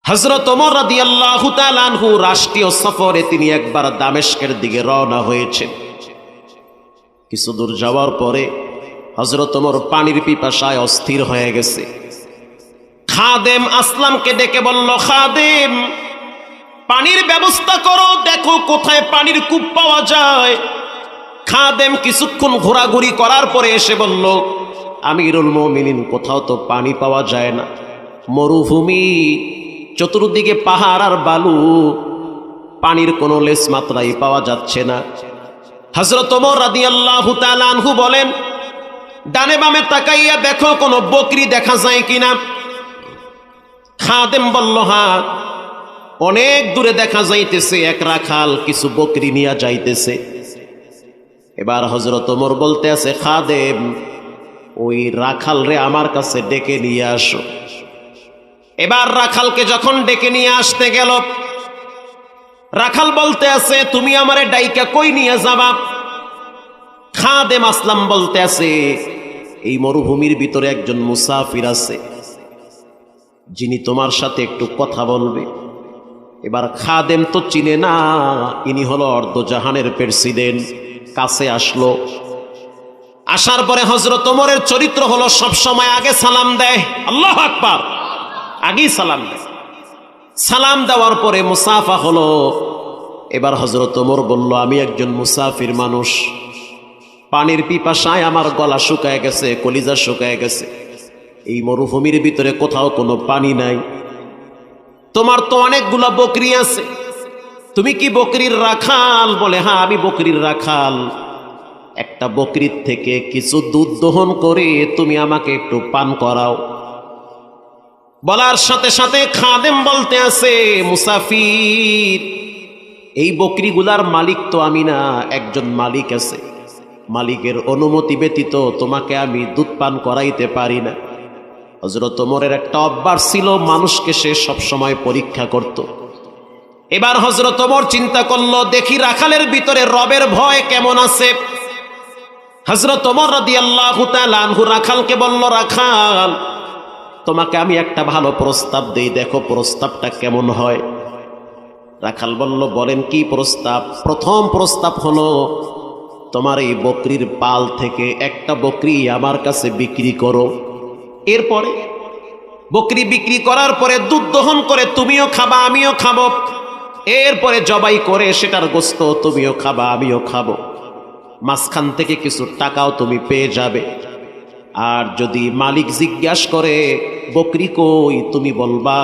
হযরত ওমর রাদিয়াল্লাহু তাআলা আনহু রাষ্ট্রীয় সফরে তিনি একবার দামেস্কের দিকে রওনা হয়েছেন। কিছু দূর যাওয়ার পরে হযরত ওমর পানির পিপাসায় অস্থির হয়ে গেছে। খাদেম আসলামকে ডেকে বলল, খাদেম, পানির ব্যবস্থা করো, দেখো কোথায় পানির কূপ পাওয়া যায়। খাদেম কিছুক্ষণ ঘোরাঘুরি করার পরে এসে বলল, আমিরুল মুমিনিন, কোথাও তো পানি পাওয়া যায় না, মরুভূমি, চতুর্দিকে পাহাড় আর বালু, পানির কোনো লেশ মাত্রাই পাওয়া যাচ্ছে না। হযরত ওমর রাদিয়াল্লাহু তাআলা আনহু বলেন, ডানে বামে তাকাইয়া দেখো কোনো বকরি দেখা যায় কিনা। খাদেম বলল, হ্যাঁ, অনেক দূরে দেখা যাইতেছে এক রাখাল কিছু বকরি নিয়ে যাইতেছে। এবার হযরত ওমর বলতে আছে, খাদেম, ওই রাখাল রে আমার কাছে ডেকে নিয়ে আসো। এবার রাখালকে যখন ডেকে নিয়ে আসতে গেল, রাখাল বলতে আছে, তুমি আমারে ডাইকা কই নিয়ে যাবা? খাদেম আসলাম বলতে আছে, এই মরুভূমির ভিতরে একজন মুসাফির আছে, যিনি তোমার সাথে একটু কথা বলবে। এবার খাদেম তো চিনে না, ইনি হলো অর্ধজাহানের প্রেসিডেন্ট। কাছে আসলো, আসার পরে হযরত ওমরের চরিত্র হলো সবসময় আগে সালাম দেয়। আল্লাহু আকবার, আগেই সালাম দেয়। সালাম দেওয়ার পরে মুসাফা হলো। এবার হযরত ওমর বলল, আমি একজন মুসাফির মানুষ, পানির পিপাসায় আমার গলা শুকায় গেছে, কলিজা শুকায় গেছে, এই মরুভূমির ভিতরে কোথাও কোনো পানি নাই। তোমার তো অনেকগুলো বকরি আছে, তুমি কি বকরির রাখাল? বলে, হ্যাঁ, আমি বকরির রাখাল। একটা বকরির থেকে কিছু দুধ দহন করে তুমি আমাকে একটু পান করাও। বলার সাথে সাথে খাদেম বলতে আছে, মুসাফির, এই বকরিগুলার মালিক তো আমি না, একজন মালিক আছে, মালিকের অনুমতি ব্যতীত তোমাকে আমি দুধ পান করাইতে পারি না। হযরত ওমরের একটা অভ্যাস ছিল, মানুষকে সে সবসময় পরীক্ষা করত। এবার হযরত ওমর চিন্তা করলো, দেখি রাখালের ভিতরে রবের ভয় কেমন আছে। হযরত ওমর রাদিয়াল্লাহু তাআলা আনহু রাখালকে বলল, রাখাল, তোমাকে আমি একটা ভালো প্রস্তাব দেই, দেখো প্রস্তাবটা কেমন হয়। রাখাল বলল, বলেন কি প্রস্তাব? প্রথম প্রস্তাব হলো, তোমার এই বকরির পাল থেকে একটা বকরি আমার কাছে বিক্রি করো। এরপরে বকরি বিক্রি করার পরে দুধ দহন করে তুমিও খাবা, আমিও খাবো। এরপরে জবাই করে সেটার গোশত তুমিও খাবা, আমিও খাবো। মাঝখান থেকে কিছু টাকাও তুমি পেয়ে যাবে। আর যদি মালিক জিজ্ঞাসা করে বকরি কই, তুমি বলবা